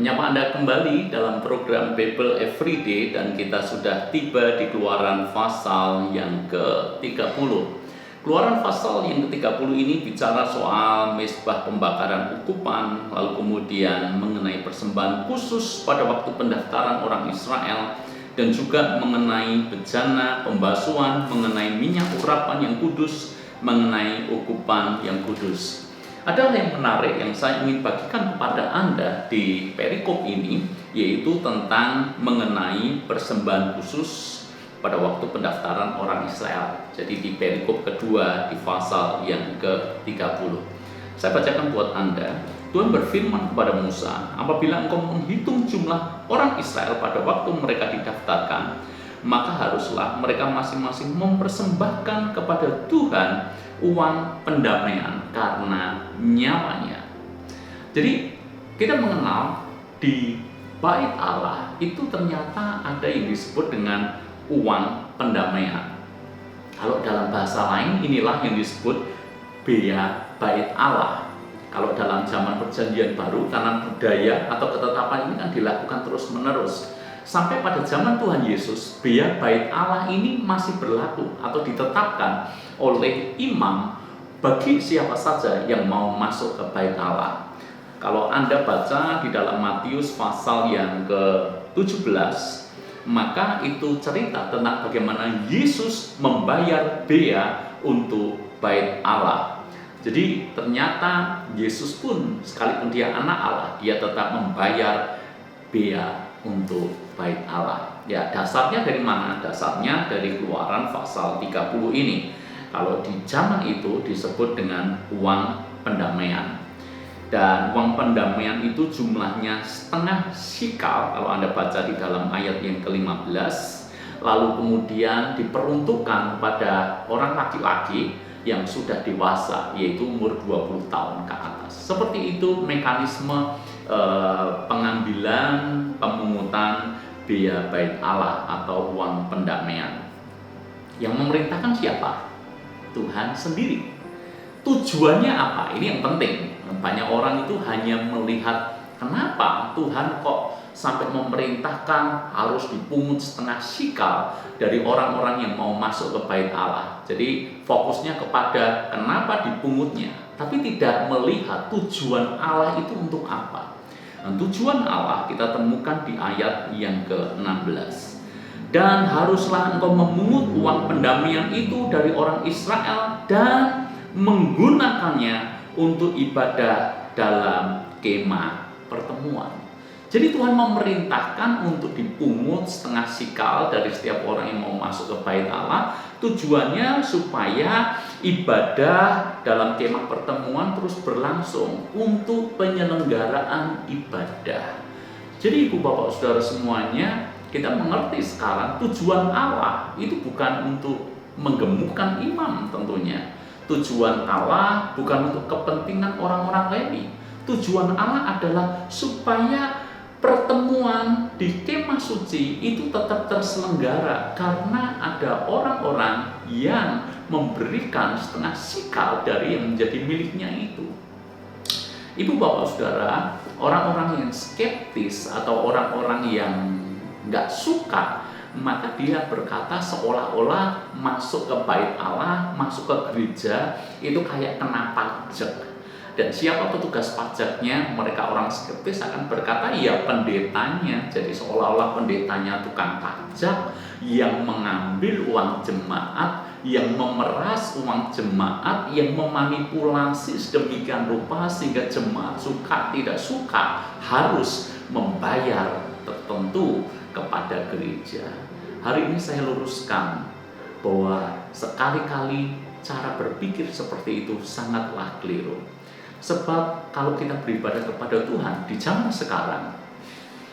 Menyapa Anda kembali dalam program Bible Everyday dan kita sudah tiba di Keluaran pasal yang ke-30. Keluaran pasal yang ke-30 ini bicara soal mezbah pembakaran ukupan, lalu kemudian mengenai persembahan khusus pada waktu pendaftaran orang Israel, dan juga mengenai bejana, pembasuhan, mengenai minyak urapan yang kudus, mengenai ukupan yang kudus. Ada hal yang menarik yang saya ingin bagikan kepada Anda di perikop ini, yaitu tentang mengenai persembahan khusus pada waktu pendaftaran orang Israel. Jadi di perikop kedua di pasal yang ke-30. Saya bacakan buat Anda. Tuhan berfirman kepada Musa, apabila engkau menghitung jumlah orang Israel pada waktu mereka didaftarkan, maka haruslah mereka masing-masing mempersembahkan kepada Tuhan uang pendamaian karena nyawanya. Jadi kita mengenal di Bait Allah itu ternyata ada yang disebut dengan uang pendamaian. Kalau dalam bahasa lain inilah yang disebut bea Bait Allah. Kalau dalam zaman perjanjian baru, karena budaya atau ketetapan ini kan dilakukan terus-menerus. Sampai pada zaman Tuhan Yesus, bea Bait Allah ini masih berlaku atau ditetapkan oleh imam bagi siapa saja yang mau masuk ke Bait Allah. Kalau Anda baca di dalam Matius pasal yang ke-17, maka itu cerita tentang bagaimana Yesus membayar bea untuk Bait Allah. Jadi ternyata Yesus pun sekalipun dia anak Allah, dia tetap membayar bea untuk Bait Allah. Ya, dasarnya dari mana? Dasarnya dari Keluaran pasal 30 ini. Kalau di zaman itu disebut dengan uang pendamaian. Dan uang pendamaian itu jumlahnya setengah sikal kalau Anda baca di dalam ayat yang ke-15. Lalu kemudian diperuntukkan pada orang laki-laki yang sudah dewasa, yaitu umur 20 tahun ke atas. Seperti itu mekanisme pengambilan, pemungutan bea Bait Allah atau uang pendamaian. Yang memerintahkan siapa? Tuhan sendiri. Tujuannya apa? Ini yang penting. Banyak orang itu hanya melihat kenapa Tuhan kok sampai memerintahkan harus dipungut setengah sikal dari orang-orang yang mau masuk ke Bait Allah. Jadi fokusnya kepada kenapa dipungutnya, tapi tidak melihat tujuan Allah itu untuk apa. Dan tujuan Allah kita temukan di ayat yang ke-16. Dan haruslah engkau memungut uang pendamaian itu dari orang Israel dan menggunakannya untuk ibadah dalam kemah pertemuan. Jadi Tuhan memerintahkan untuk dipungut setengah sikal dari setiap orang yang mau masuk ke Bait Allah. Tujuannya supaya ibadah dalam kemah pertemuan terus berlangsung untuk penyelenggaraan ibadah. Jadi Ibu Bapak Saudara semuanya, kita mengerti sekarang tujuan Allah itu bukan untuk menggemukkan imam tentunya. Tujuan Allah bukan untuk kepentingan orang-orang Lewi. Tujuan Allah adalah supaya pertemuan di kemah suci itu tetap terselenggara karena ada orang-orang yang memberikan setengah sikal dari yang menjadi miliknya itu. Ibu Bapak Saudara, orang-orang yang skeptis atau orang-orang yang nggak suka, maka dia berkata seolah-olah masuk ke Bait Allah, masuk ke gereja itu kayak kena pajak. Dan siapa petugas pajaknya? Mereka orang skeptis akan berkata, ya pendetanya. Jadi seolah-olah pendetanya tukang pajak yang mengambil uang jemaat, yang memeras uang jemaat, yang memanipulasi sedemikian rupa sehingga jemaat suka tidak suka harus membayar tertentu kepada gereja. Hari ini saya luruskan bahwa sekali-kali cara berpikir seperti itu sangatlah keliru. Sebab kalau kita beribadah kepada Tuhan di zaman sekarang,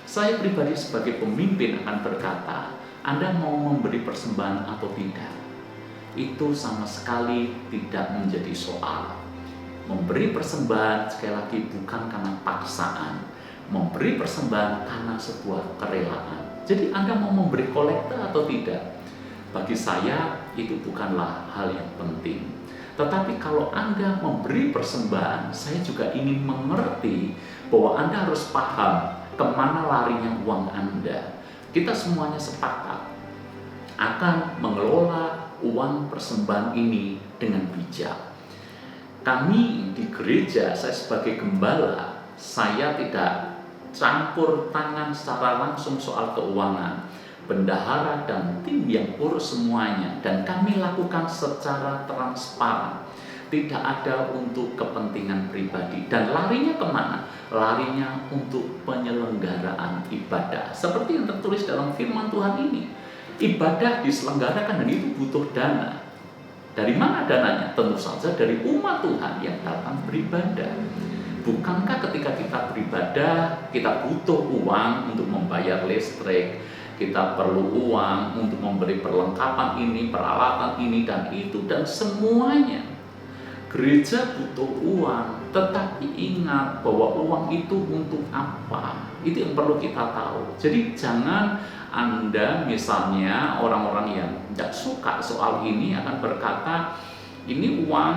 saya pribadi sebagai pemimpin akan berkata, Anda mau memberi persembahan atau tidak, itu sama sekali tidak menjadi soal. Memberi persembahan sekali lagi bukan karena paksaan, memberi persembahan karena sebuah kerelaan. Jadi Anda mau memberi kolekte atau tidak, bagi saya itu bukanlah hal yang penting. Tetapi kalau Anda memberi persembahan, saya juga ingin mengerti bahwa Anda harus paham kemana larinya uang Anda. Kita semuanya sepakat akan mengelola uang persembahan ini dengan bijak. Kami di gereja, saya sebagai gembala, saya tidak campur tangan secara langsung soal keuangan. Bendahara dan tim yang urus semuanya, dan kami lakukan secara transparan. Tidak ada untuk kepentingan pribadi. Dan larinya kemana? Larinya untuk penyelenggaraan ibadah. Seperti yang tertulis dalam firman Tuhan ini. Ibadah diselenggarakan dan itu butuh dana. Dari mana dananya? Tentu saja dari umat Tuhan yang datang beribadah. Bukankah ketika kita beribadah, kita butuh uang untuk membayar listrik, kita perlu uang untuk memberi perlengkapan ini, peralatan ini dan itu, dan semuanya. Gereja butuh uang, tetapi ingat bahwa uang itu untuk apa? Itu yang perlu kita tahu. Jadi jangan Anda misalnya orang-orang yang tidak suka soal ini akan berkata, ini uang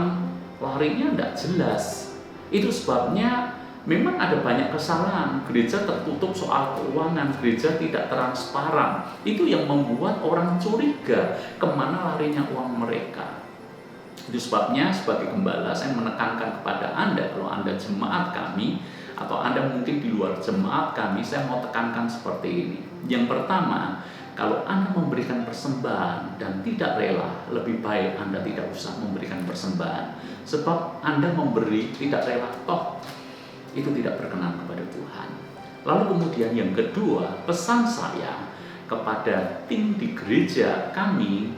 larinya tidak jelas. Itu sebabnya memang ada banyak kesalahan. Gereja tertutup soal keuangan, gereja tidak transparan. Itu yang membuat orang curiga kemana larinya uang mereka. Itu sebabnya sebagai gembala saya menekankan kepada Anda, kalau Anda jemaat kami atau Anda mungkin di luar jemaat kami, saya mau tekankan seperti ini. Yang pertama, kalau Anda memberikan persembahan dan tidak rela, lebih baik Anda tidak usah memberikan persembahan. Sebab Anda memberi tidak rela, toh itu tidak berkenan kepada Tuhan. Lalu kemudian yang kedua, pesan saya kepada tim di gereja kami,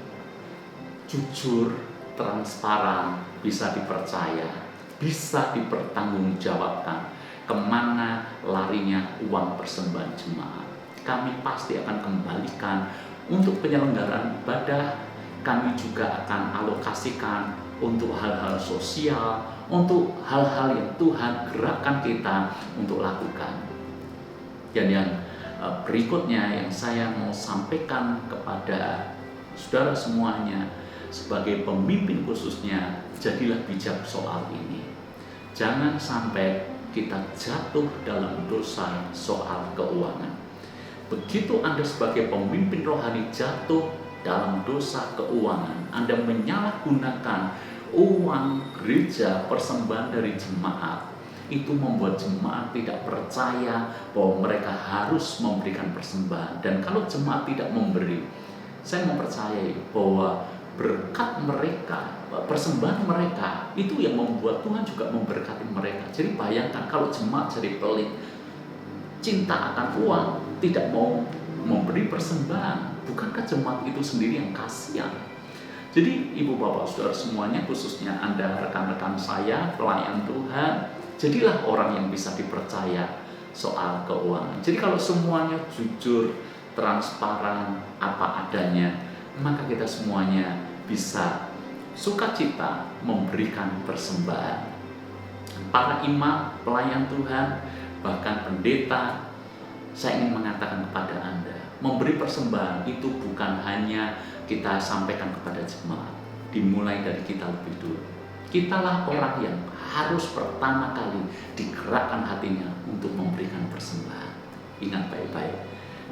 jujur, transparan, bisa dipercaya, bisa dipertanggungjawabkan kemana larinya uang persembahan jemaat. Kami pasti akan kembalikan untuk penyelenggaraan ibadah. Kami juga akan alokasikan untuk hal-hal sosial, untuk hal-hal yang Tuhan gerakkan kita untuk lakukan. Dan yang berikutnya yang saya mau sampaikan kepada saudara semuanya, sebagai pemimpin khususnya, jadilah bijak soal ini. Jangan sampai kita jatuh dalam dosa soal keuangan. Begitu Anda sebagai pemimpin rohani jatuh dalam dosa keuangan, Anda menyalahgunakan uang gereja, persembahan dari jemaat, itu membuat jemaat tidak percaya bahwa mereka harus memberikan persembahan. Dan kalau jemaat tidak memberi, saya mempercayai bahwa berkat mereka, persembahan mereka, itu yang membuat Tuhan juga memberkati mereka. Jadi bayangkan kalau jemaat jadi pelit, cinta akan uang, tidak mau memberi persembahan, bukankah jemaat itu sendiri yang kasihan? Jadi ibu bapak saudara semuanya, khususnya Anda rekan-rekan saya, pelayan Tuhan, jadilah orang yang bisa dipercaya soal keuangan. Jadi kalau semuanya jujur, transparan, apa adanya, maka kita semuanya bisa sukacita memberikan persembahan. Para imam, pelayan Tuhan, bahkan pendeta, saya ingin mengatakan kepada Anda, memberi persembahan itu bukan hanya kita sampaikan kepada jemaat, dimulai dari kita lebih dulu. Kitalah orang yang harus pertama kali digerakkan hatinya untuk memberikan persembahan. Ingat baik-baik,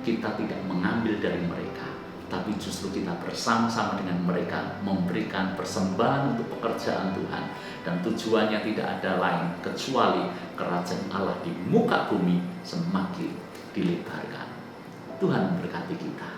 kita tidak mengambil dari mereka, tapi justru kita bersama-sama dengan mereka memberikan persembahan untuk pekerjaan Tuhan. Dan tujuannya tidak ada lain kecuali kerajaan Allah di muka bumi semakin dilebarkan. Tuhan memberkati kita.